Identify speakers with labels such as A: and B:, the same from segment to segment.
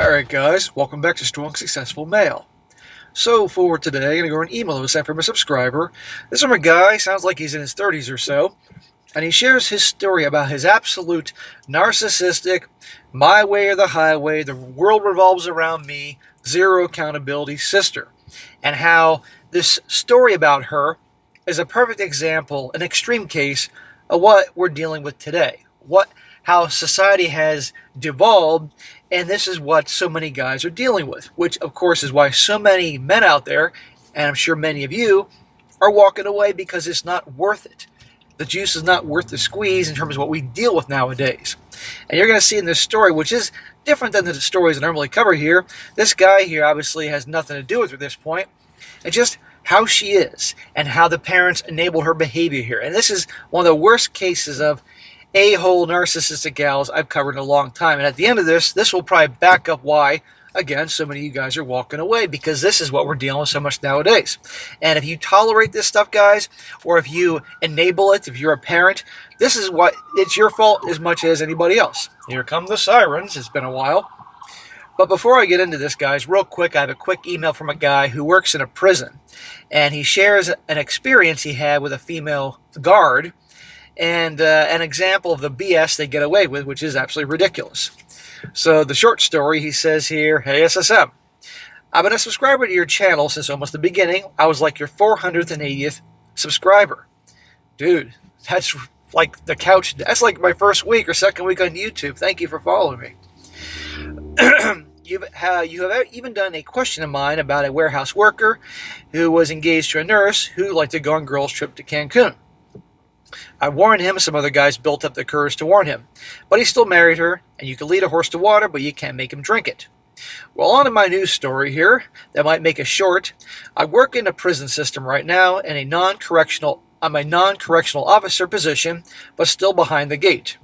A: Alright guys, welcome back to Strong Successful Mail. So for today, I'm going to go over an email that was sent from a subscriber. This is from a guy, sounds like he's in his 30s or so, and he shares his story about his absolute narcissistic, my way or the highway, the world revolves around me, zero accountability sister. And how this story about her is a perfect example, an extreme case, of what we're dealing with today. How society has devolved, and this is what so many guys are dealing with, which of course is why so many men out there, and I'm sure many of you, are walking away because it's not worth it. The juice is not worth the squeeze in terms of what we deal with nowadays. And you're going to see in this story, which is different than the stories I normally cover here, this guy here obviously has nothing to do with her at this point, and just how she is, and how the parents enable her behavior here. And this is one of the worst cases of a-hole narcissistic gals I've covered in a long time. And at the end of this will probably back up why, again, so many of you guys are walking away, because this is what we're dealing with so much nowadays. And if you tolerate this stuff, guys, or if you enable it, if you're a parent, this is what, it's your fault as much as anybody else. Here come the sirens. It's been a while. But before I get into this, guys, real quick, I have a quick email from a guy who works in a prison. And he shares an experience he had with a female guard, and an example of the BS they get away with, which is absolutely ridiculous. So the short story, he says here, "Hey SSM, I've been a subscriber to your channel since almost the beginning. I was like your 480th subscriber." Dude, that's like the couch. That's like my first week or second week on YouTube. Thank you for following me. You have even done a question of mine about a warehouse worker who was engaged to a nurse who liked to go on girls' trip to Cancun. I warned him, some other guys built up the courage to warn him, but he still married her, and you can lead a horse to water, but you can't make him drink it. Well, on to my news story here, that might make it short. I work in a prison system right now in I'm a non-correctional officer position, but still behind the gate.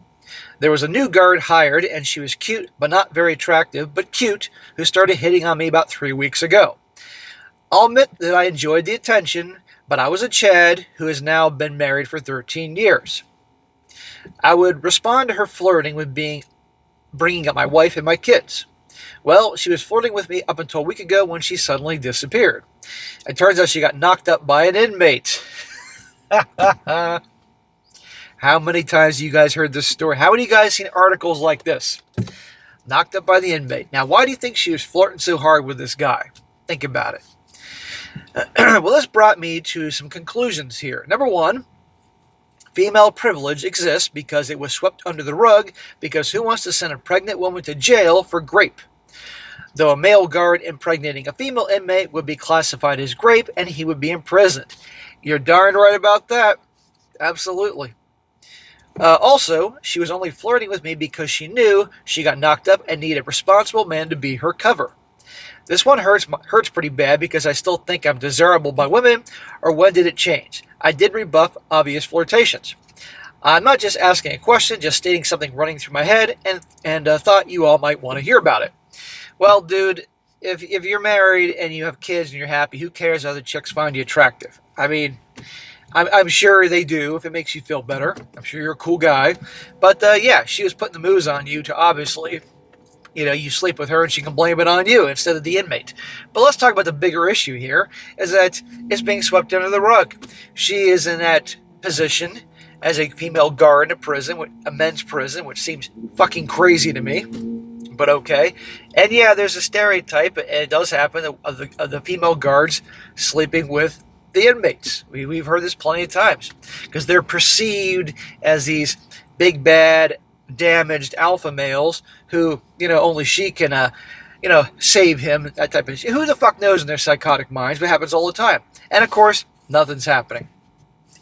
A: There was a new guard hired, and she was cute, but not very attractive, but cute, who started hitting on me about 3 weeks ago. I'll admit that I enjoyed the attention, but I was a Chad who has now been married for 13 years. I would respond to her flirting with bringing up my wife and my kids. Well, she was flirting with me up until a week ago when she suddenly disappeared. It turns out she got knocked up by an inmate. How many times have you guys heard this story? How many of you guys seen articles like this? Knocked up by the inmate. Now, why do you think she was flirting so hard with this guy? Think about it. Well, this brought me to some conclusions here. Number one, female privilege exists because it was swept under the rug, because who wants to send a pregnant woman to jail for grape? Though a male guard impregnating a female inmate would be classified as grape, and he would be imprisoned. You're darn right about that. Absolutely. Also, she was only flirting with me because she knew she got knocked up and needed a responsible man to be her cover. This one hurts pretty bad because I still think I'm desirable by women, or when did it change? I did rebuff obvious flirtations. I'm not just asking a question, just stating something running through my head, and thought you all might want to hear about it. Well, dude, if you're married and you have kids and you're happy, who cares how the chicks find you attractive? I mean, I'm sure they do if it makes you feel better. I'm sure you're a cool guy. But yeah, she was putting the moves on you to obviously, you sleep with her and she can blame it on you instead of the inmate. But let's talk about the bigger issue here, is that it's being swept under the rug. She is in that position as a female guard in a prison, a men's prison, which seems fucking crazy to me, but okay. And yeah, there's a stereotype, and it does happen, of the female guards sleeping with the inmates. We've heard this plenty of times, because they're perceived as these big, bad, damaged alpha males who, only she can, save him, that type of shit. Who the fuck knows in their psychotic minds? But it happens all the time. And of course, nothing's happening.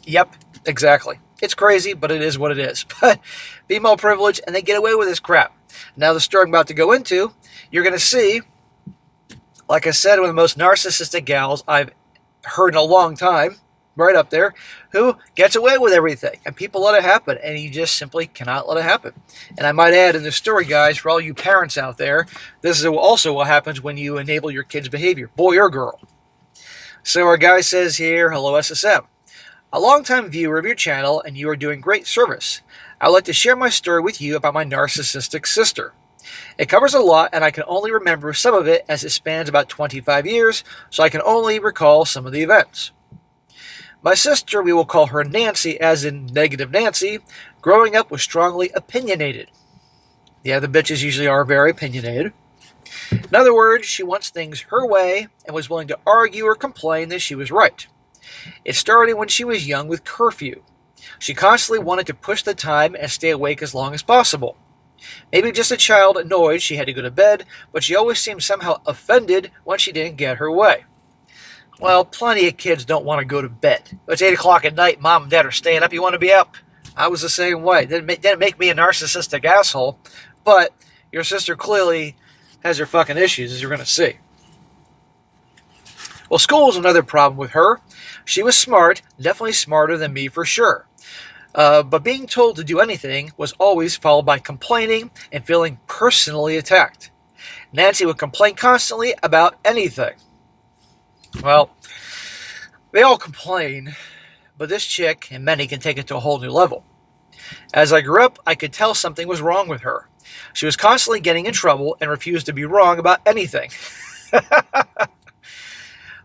A: Yep, exactly. It's crazy, but it is what it is. But female privilege, and they get away with this crap. Now, the story I'm about to go into, you're going to see, like I said, one of the most narcissistic gals I've heard in a long time, right up there, who gets away with everything, and people let it happen, and you just simply cannot let it happen. And I might add in this story, guys, for all you parents out there, this is also what happens when you enable your kids' behavior, boy or girl. So our guy says here, "Hello SSM. A longtime viewer of your channel, and you are doing great service. I would like to share my story with you about my narcissistic sister. It covers a lot, and I can only remember some of it as it spans about 25 years, so I can only recall some of the events. My sister, we will call her Nancy, as in negative Nancy, growing up was strongly opinionated. Yeah, the bitches usually are very opinionated. In other words, she wants things her way and was willing to argue or complain that she was right. It started when she was young with curfew. She constantly wanted to push the time and stay awake as long as possible. Maybe just a child annoyed she had to go to bed, but she always seemed somehow offended when she didn't get her way. Well, plenty of kids don't want to go to bed. It's 8 o'clock at night, mom and dad are staying up, you want to be up? I was the same way. Didn't make me a narcissistic asshole, but your sister clearly has her fucking issues, as you're going to see. Well, school was another problem with her. She was smart, definitely smarter than me for sure. But being told to do anything was always followed by complaining and feeling personally attacked. Nancy would complain constantly about anything. Well, they all complain, but this chick and many can take it to a whole new level. As I grew up, I could tell something was wrong with her. She was constantly getting in trouble and refused to be wrong about anything.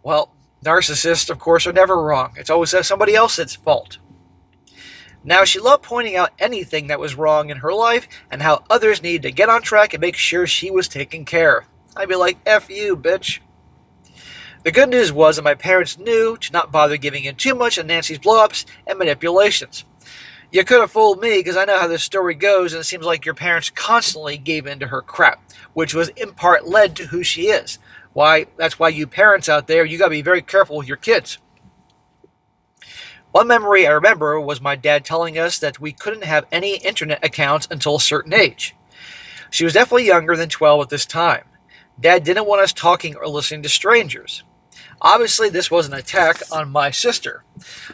A: Well, narcissists, of course, are never wrong. It's always somebody else's fault. Now, she loved pointing out anything that was wrong in her life and how others needed to get on track and make sure she was taken care of. I'd be like, F you, bitch. The good news was that my parents knew to not bother giving in too much on Nancy's blow-ups and manipulations. You could have fooled me because I know how this story goes, and it seems like your parents constantly gave in to her crap, which was in part led to who she is. That's why you parents out there, you got to be very careful with your kids. One memory I remember was my dad telling us that we couldn't have any internet accounts until a certain age. She was definitely younger than 12 at this time. Dad didn't want us talking or listening to strangers. Obviously, this was an attack on my sister.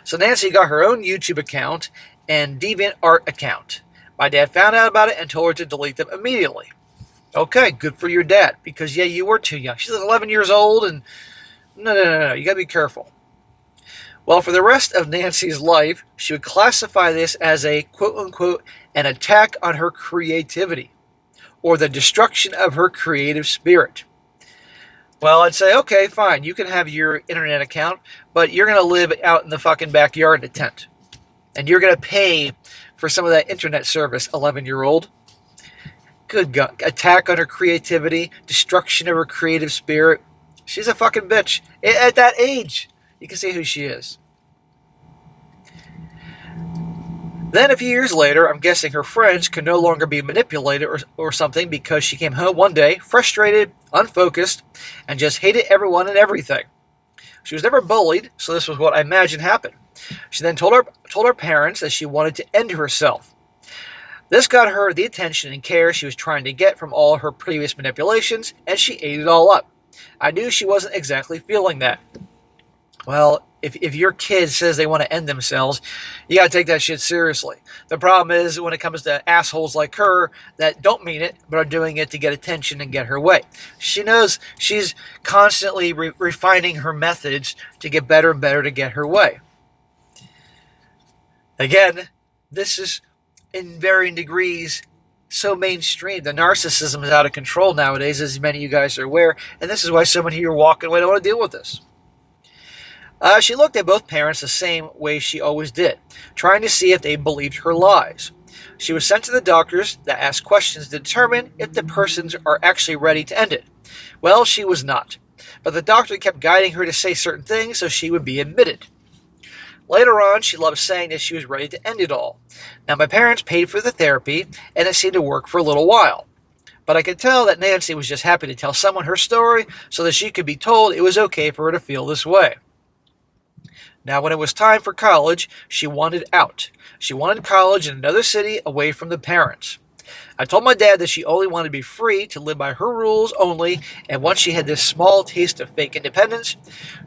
A: So Nancy got her own YouTube account and DeviantArt account. My dad found out about it and told her to delete them immediately. Okay, good for your dad, because yeah, you were too young. She's 11 years old, and no, you gotta be careful. Well, for the rest of Nancy's life, she would classify this as a quote-unquote an attack on her creativity, or the destruction of her creative spirit. Well, I'd say, okay, fine, you can have your internet account, but you're going to live out in the fucking backyard in a tent. And you're going to pay for some of that internet service, 11-year-old. Good God. Attack on her creativity, destruction of her creative spirit. She's a fucking bitch. At that age, you can see who she is. Then a few years later, I'm guessing her friends could no longer be manipulated or something because she came home one day, frustrated, unfocused, and just hated everyone and everything. She was never bullied, so this was what I imagine happened. She then told her parents that she wanted to end herself. This got her the attention and care she was trying to get from all her previous manipulations, and she ate it all up. I knew she wasn't exactly feeling that. Well, if your kid says they want to end themselves, you got to take that shit seriously. The problem is when it comes to assholes like her that don't mean it, but are doing it to get attention and get her way. She knows she's constantly refining her methods to get better and better to get her way. Again, this is in varying degrees so mainstream. The narcissism is out of control nowadays, as many of you guys are aware, and this is why so many of you are walking away. Don't want to deal with this. She looked at both parents the same way she always did, trying to see if they believed her lies. She was sent to the doctors that asked questions to determine if the persons are actually ready to end it. Well, she was not, but the doctor kept guiding her to say certain things so she would be admitted. Later on, she loved saying that she was ready to end it all. Now, my parents paid for the therapy, and it seemed to work for a little while. But I could tell that Nancy was just happy to tell someone her story so that she could be told it was okay for her to feel this way. Now, when it was time for college, she wanted out. She wanted college in another city away from the parents. I told my dad that she only wanted to be free to live by her rules only, and once she had this small taste of fake independence,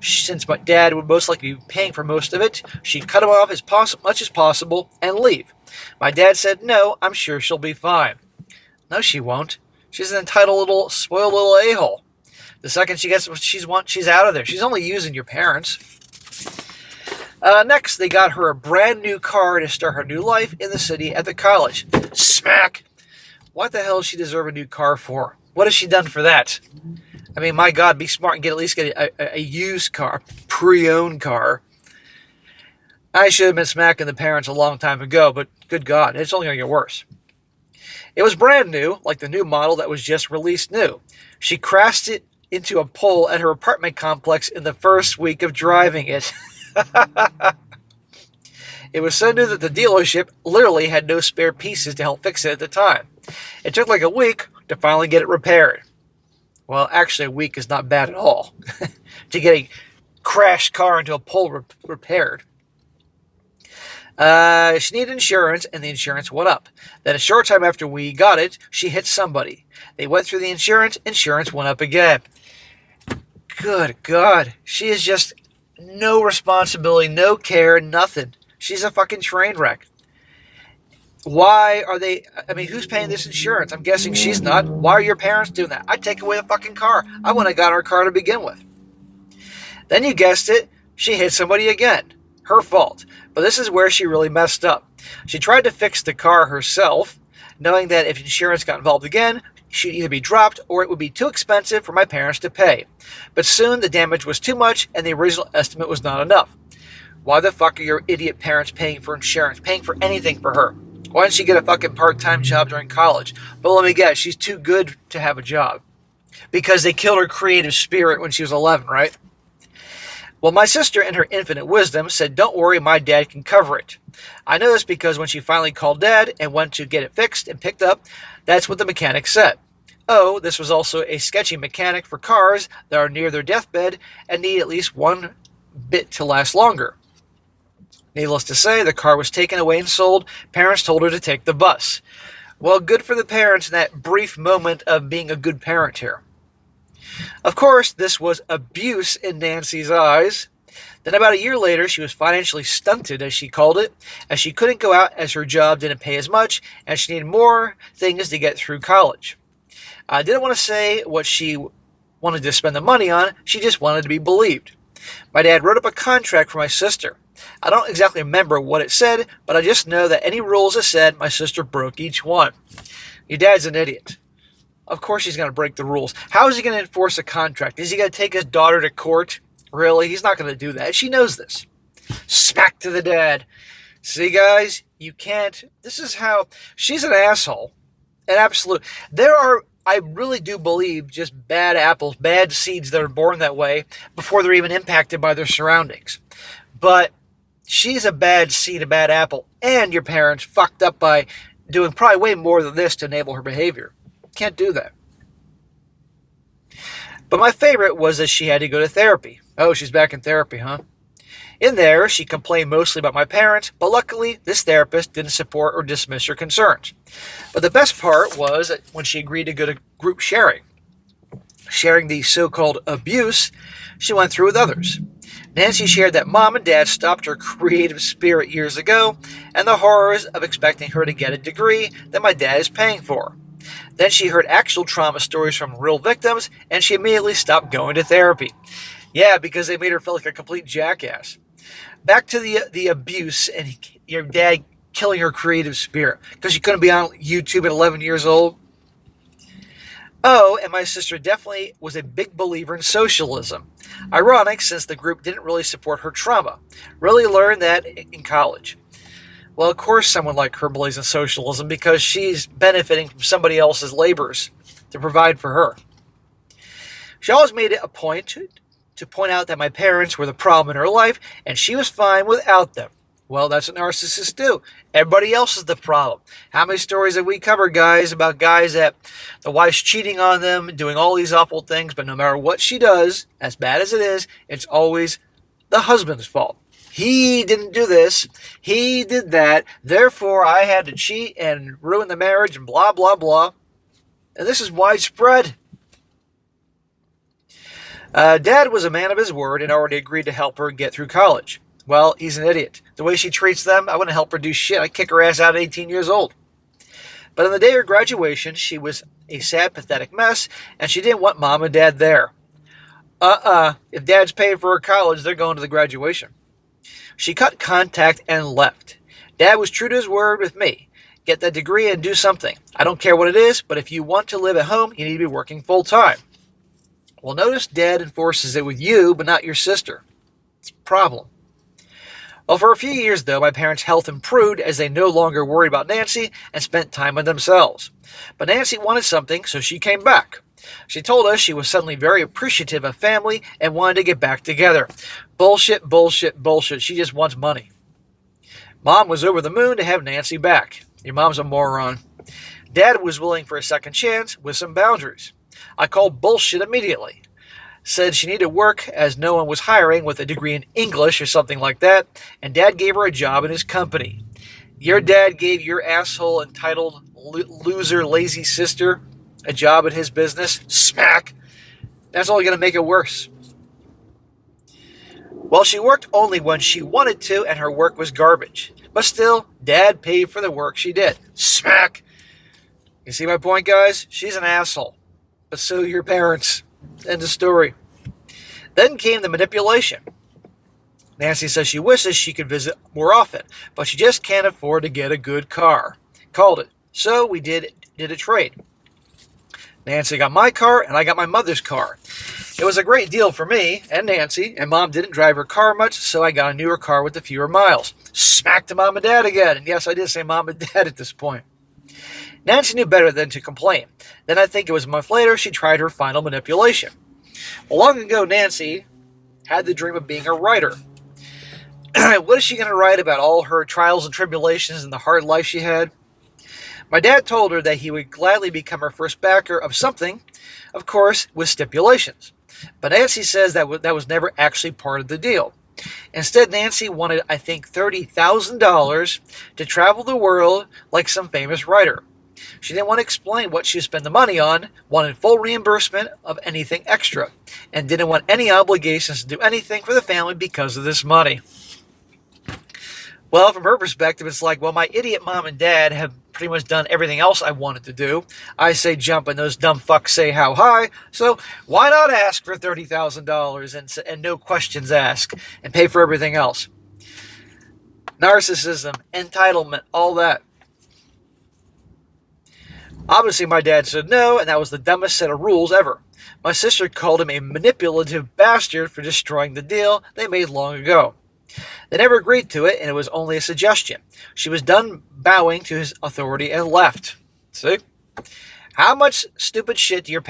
A: since my dad would most likely be paying for most of it, she'd cut him off as much as possible and leave. My dad said, no, I'm sure she'll be fine. No, she won't. She's an entitled spoiled little a-hole. The second she gets what she wants, she's out of there. She's only using your parents. Next, they got her a brand new car to start her new life in the city at the college. Smack! What the hell does she deserve a new car for? What has she done for that? I mean, my God, be smart and at least get a used car, pre-owned car. I should have been smacking the parents a long time ago, but good God, it's only going to get worse. It was brand new, like the new model that was just released new. She crashed it into a pole at her apartment complex in the first week of driving it. It was so new that the dealership literally had no spare pieces to help fix it at the time. It took like a week to finally get it repaired. Well, actually, a week is not bad at all to get a crashed car into a pole repaired. She needed insurance, and the insurance went up. Then a short time after we got it, she hit somebody. They went through the insurance went up again. Good God. She is just no responsibility, no care, nothing. She's a fucking train wreck. Why are they... I mean, who's paying this insurance? I'm guessing she's not. Why are your parents doing that? I'd take away the fucking car. I wouldn't have got her car to begin with. Then you guessed it. She hit somebody again. Her fault. But this is where she really messed up. She tried to fix the car herself, knowing that if insurance got involved again, she'd either be dropped or it would be too expensive for my parents to pay. But soon the damage was too much and the original estimate was not enough. Why the fuck are your idiot parents paying for insurance, paying for anything for her? Why didn't she get a fucking part-time job during college? But let me guess, she's too good to have a job. Because they killed her creative spirit when she was 11, right? Well, my sister, in her infinite wisdom, said, don't worry, my dad can cover it. I know this because when she finally called Dad and went to get it fixed and picked up, that's what the mechanic said. Oh, this was also a sketchy mechanic for cars that are near their deathbed and need at least one bit to last longer. Needless to say, the car was taken away and sold. Parents told her to take the bus. Well, good for the parents in that brief moment of being a good parent here. Of course, this was abuse in Nancy's eyes. Then about a year later, she was financially stunted, as she called it, as she couldn't go out as her job didn't pay as much, and she needed more things to get through college. I didn't want to say what she wanted to spend the money on, she just wanted to be believed. My dad wrote up a contract for my sister. I don't exactly remember what it said, but I just know that any rules it said, my sister broke each one. Your dad's an idiot. Of course he's going to break the rules. How is he going to enforce a contract? Is he going to take his daughter to court? Really? He's not going to do that. She knows this. Smack to the dad. See, guys, you can't. This is how. She's an asshole. An absolute. I really do believe, just bad apples, bad seeds that are born that way before they're even impacted by their surroundings. But she's a bad seed, a bad apple. And your parents fucked up by doing probably way more than this to enable her behavior. Can't do that. But my favorite was that she had to go to therapy. Oh, she's back in therapy, huh? In there, she complained mostly about my parents, but luckily, this therapist didn't support or dismiss her concerns. But the best part was when she agreed to go to group sharing. Sharing the so-called abuse she went through with others. Nancy shared that Mom and Dad stopped her creative spirit years ago, and the horrors of expecting her to get a degree that my dad is paying for. Then she heard actual trauma stories from real victims, and she immediately stopped going to therapy. Yeah, because they made her feel like a complete jackass. Back to the abuse and your dad killing her creative spirit because she couldn't be on YouTube at 11 years old. Oh, and my sister definitely was a big believer in socialism. Ironic, since the group didn't really support her trauma. Really learned that in college. Well, of course someone like her believes in socialism because she's benefiting from somebody else's labors to provide for her. She always made it a point to point out that my parents were the problem in her life and she was fine without them. Well, that's what narcissists do. Everybody else is the problem. How many stories have we covered, guys, about guys that the wife's cheating on them, doing all these awful things, but no matter what she does, as bad as it is, it's always the husband's fault. He didn't do this. He did that. Therefore, I had to cheat and ruin the marriage and blah, blah, blah. And this is widespread. Dad was a man of his word and already agreed to help her get through college. Well, he's an idiot. The way she treats them, I wouldn't help her do shit. I'd kick her ass out at 18 years old. But on the day of her graduation, she was a sad, pathetic mess, and she didn't want Mom and Dad there. If Dad's paying for her college, they're going to the graduation. She cut contact and left. Dad was true to his word with me. Get that degree and do something. I don't care what it is, but if you want to live at home, you need to be working full time. Well, notice Dad enforces it with you, but not your sister. It's a problem. Well, for a few years, though, my parents' health improved as they no longer worried about Nancy and spent time on themselves. But Nancy wanted something, so she came back. She told us she was suddenly very appreciative of family and wanted to get back together. Bullshit, bullshit, bullshit. She just wants money. Mom was over the moon to have Nancy back. Your mom's a moron. Dad was willing for a second chance with some boundaries. I called bullshit immediately. Said she needed work as no one was hiring with a degree in English or something like that, and Dad gave her a job in his company. Your dad gave your asshole, entitled, loser, lazy sister a job at his business? Smack! That's only going to make it worse. Well, she worked only when she wanted to, and her work was garbage. But still, Dad paid for the work she did. Smack! You see my point, guys? She's an asshole. But so your parents. End of story. Then came the manipulation. Nancy says she wishes she could visit more often, but she just can't afford to get a good car. Called it. So we did a trade. Nancy got my car, and I got my mother's car. It was a great deal for me and Nancy, and Mom didn't drive her car much, so I got a newer car with the fewer miles. Smack to Mom and Dad again. And yes, I did say Mom and Dad at this point. Nancy knew better than to complain. Then I think it was a month later she tried her final manipulation. Well, long ago, Nancy had the dream of being a writer. What is she going to write about all her trials and tribulations and the hard life she had? My dad told her that he would gladly become her first backer of something, of course, with stipulations. But Nancy says that was never actually part of the deal. Instead, Nancy wanted, I think, $30,000 to travel the world like some famous writer. She didn't want to explain what she spent the money on, wanted full reimbursement of anything extra, and didn't want any obligations to do anything for the family because of this money. Well, from her perspective, it's like, well, my idiot mom and dad have pretty much done everything else I wanted to do. I say jump and those dumb fucks say how high, so why not ask for $30,000 and no questions asked and pay for everything else? Narcissism, entitlement, all that. Obviously, my dad said no, and that was the dumbest set of rules ever. My sister called him a manipulative bastard for destroying the deal they made long ago. They never agreed to it, and it was only a suggestion. She was done bowing to his authority and left. See? How much stupid shit do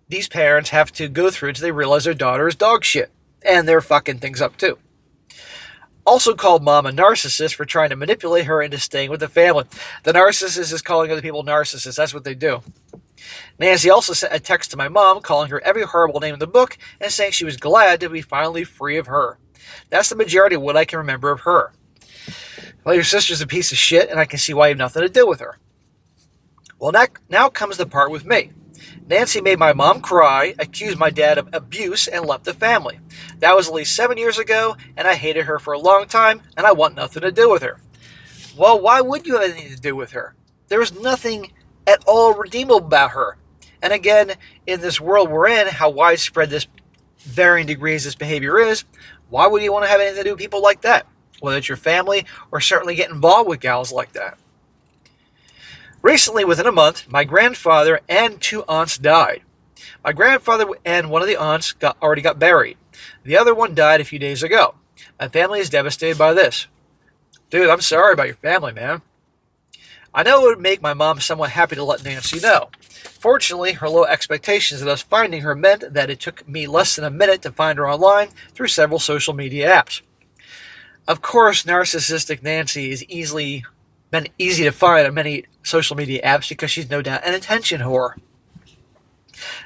A: these parents have to go through till they realize their daughter is dog shit? And they're fucking things up too. Also called Mom a narcissist for trying to manipulate her into staying with the family. The narcissist is calling other people narcissists. That's what they do. Nancy also sent a text to my mom calling her every horrible name in the book and saying she was glad to be finally free of her. That's the majority of what I can remember of her. Well, your sister's a piece of shit, and I can see why you have nothing to do with her. Well, now comes the part with me. Nancy made my mom cry, accused my dad of abuse, and left the family. That was at least 7 years ago, and I hated her for a long time, and I want nothing to do with her. Well, why would you have anything to do with her? There was nothing at all redeemable about her. And again, in this world we're in, how widespread this varying degrees this behavior is, why would you want to have anything to do with people like that? Whether it's your family or certainly get involved with gals like that. Recently, within a month, my grandfather and 2 aunts died. My grandfather and one of the aunts already got buried. The other one died a few days ago. My family is devastated by this. Dude, I'm sorry about your family, man. I know it would make my mom somewhat happy to let Nancy know. Fortunately, her low expectations of us finding her meant that it took me less than a minute to find her online through several social media apps. Of course, narcissistic Nancy is been easy to find on many social media apps because she's no doubt an attention whore.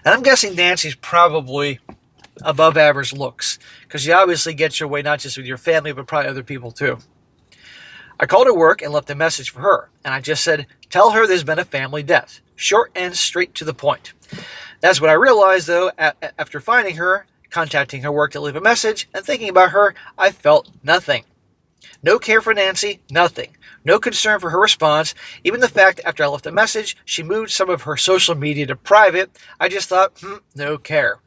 A: And I'm guessing Nancy's probably above average looks, because she obviously gets your way not just with your family, but probably other people too. I called her work and left a message for her, and I just said, tell her there's been a family death. Short and straight to the point. That's what I realized, though, after finding her, contacting her work to leave a message, and thinking about her, I felt nothing. No care for Nancy, nothing. No concern for her response. Even the fact after I left a message, she moved some of her social media to private, I just thought, no care.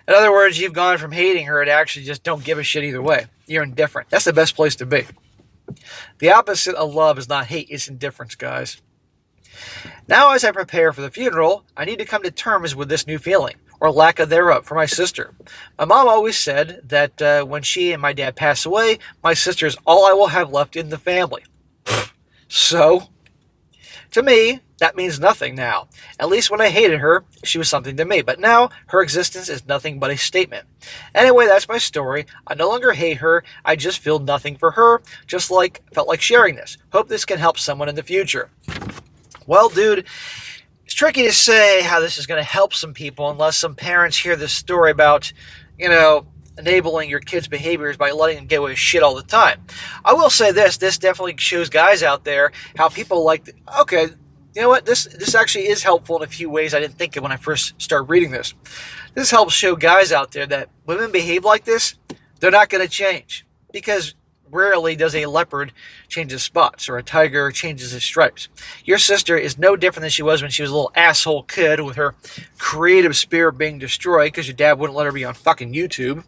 A: In other words, you've gone from hating her to actually just don't give a shit either way. You're indifferent. That's the best place to be. The opposite of love is not hate, it's indifference, guys. Now, as I prepare for the funeral, I need to come to terms with this new feeling, or lack of thereof, for my sister. My mom always said that when she and my dad pass away, my sister is all I will have left in the family. So, to me, that means nothing now. At least when I hated her, she was something to me. But now, her existence is nothing but a statement. Anyway, that's my story. I no longer hate her. I just feel nothing for her. Felt like sharing this. Hope this can help someone in the future. Well, dude, it's tricky to say how this is going to help some people unless some parents hear this story about, enabling your kids' behaviors by letting them get away with shit all the time. I will say this definitely shows guys out there how people okay, you know what, this actually is helpful in a few ways I didn't think of when I first started reading this. This helps show guys out there that women behave like this, they're not going to change. Because rarely does a leopard change his spots or a tiger changes his stripes. Your sister is no different than she was when she was a little asshole kid with her creative spirit being destroyed because your dad wouldn't let her be on fucking YouTube.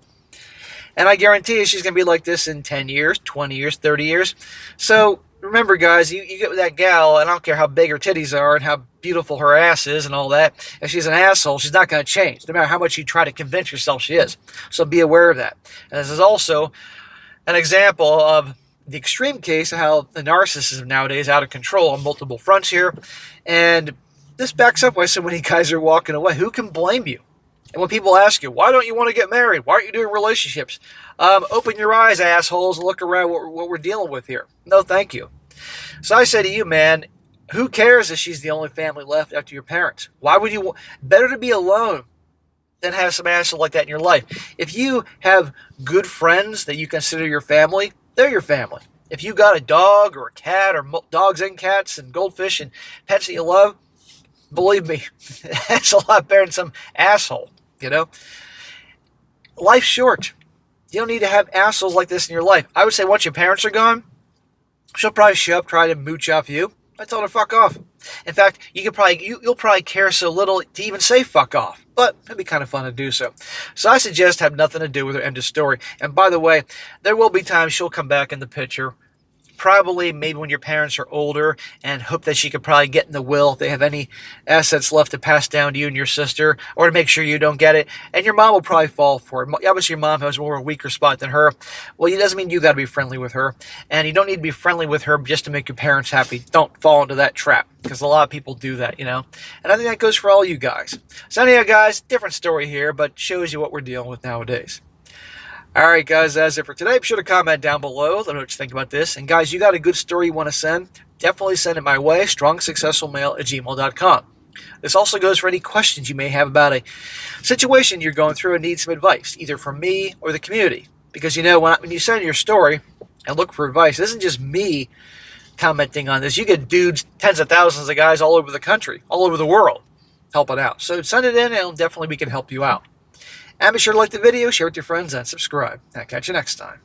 A: And I guarantee you she's going to be like this in 10 years, 20 years, 30 years. So remember, guys, you get with that gal, and I don't care how big her titties are and how beautiful her ass is and all that. If she's an asshole, she's not going to change, no matter how much you try to convince yourself she is. So be aware of that. And this is also an example of the extreme case of how the narcissism nowadays is out of control on multiple fronts here. And this backs up why so many guys are walking away. Who can blame you? And when people ask you, why don't you want to get married? Why aren't you doing relationships? Open your eyes, assholes, and look around what we're dealing with here. No, thank you. So I say to you, man, who cares if she's the only family left after your parents? Why would you? Better to be alone than have some asshole like that in your life. If you have good friends that you consider your family, they're your family. If you got a dog or a cat or dogs and cats and goldfish and pets that you love, believe me, that's a lot better than some asshole. Life's short. You don't need to have assholes like this in your life. I would say once your parents are gone, she'll probably show up, try to mooch off you. I told her fuck off. In fact, you'll probably care so little to even say fuck off. But it'd be kind of fun to do so. So I suggest have nothing to do with her. End of story. And by the way, there will be times she'll come back in the picture. Probably maybe when your parents are older, and hope that she could probably get in the will if they have any assets left to pass down to you and your sister, or to make sure you don't get it. And your mom will probably fall for it. Obviously your mom has more of a weaker spot than her. Well, it doesn't mean you got to be friendly with her, and you don't need to be friendly with her just to make your parents happy. Don't fall into that trap, because a lot of people do that, And I think that goes for all you guys. So anyhow, guys, different story here, but shows you what we're dealing with nowadays. All right, guys, that's it for today. Be sure to comment down below. Let me know what you think about this. And, guys, you got a good story you want to send, definitely send it my way, strongsuccessfulmale@gmail.com. This also goes for any questions you may have about a situation you're going through and need some advice, either from me or the community. Because, when you send your story and look for advice, it isn't just me commenting on this. You get dudes, tens of thousands of guys all over the country, all over the world, helping out. So send it in, and definitely we can help you out. And be sure to like the video, share with your friends, and subscribe. I'll catch you next time.